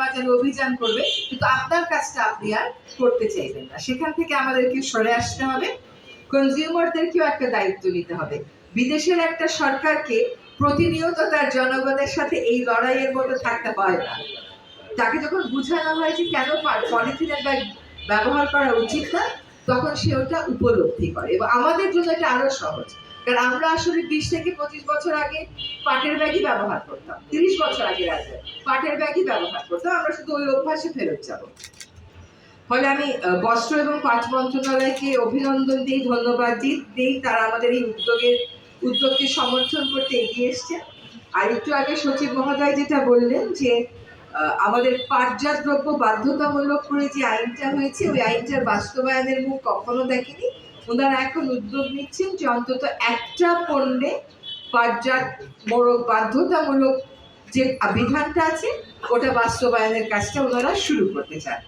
বাজারে অভিযান করবে, কিন্তু আপনার কাজটা আপনি আর করতে চাইবেন না। সেখান থেকে আমাদেরকে সরে আসতে হবে। কনজিউমারদেরকেও একটা দায়িত্ব নিতে হবে। বিদেশের একটা সরকারকে প্রতিনিয়ত তার জনগণের সাথে এই লড়াইয়ের মধ্যে থাকতে হয় না। তাকে যখন বোঝানো হয় যে কেন পলিথিনের ব্যাগ ব্যবহার করা উচিত না, তখন সে ওটা উপলব্ধি করে এবং আমাদের জন্য এটা আরো সহজ। কারণ আমরা আসলে 20 থেকে 25 বছর আগে পাটের ব্যাগই ব্যবহার করতাম, 30 বছর আগে রাখবে পাটের ব্যাগই ব্যবহার করতাম, আমরা শুধু ওই অভ্যাসে ফেরত যাব। ফলে আমি বস্ত্র এবং পাট মন্ত্রণালয়কে অভিনন্দন দিই, ধন্যবাদ দিই, তারা আমাদের এই উদ্যোগকে সমর্থন করতে এগিয়ে এসছে। আর একটু আগে সচিব মহোদয় যেটা বললেন যে আমাদের পাটজাত দ্রব্য বাধ্যতামূলক করে যে আইনটা হয়েছে, ওই আইনটার বাস্তবায়নের মুখ কখনো দেখেনি। ওনারা এখন উদ্যোগ নিচ্ছেন যে অন্তত একটা পণ্যে পাটজাত মোড়ক বাধ্যতামূলক যে বিধানটা আছে ওটা বাস্তবায়নের কাজটা ওনারা শুরু করতে চান।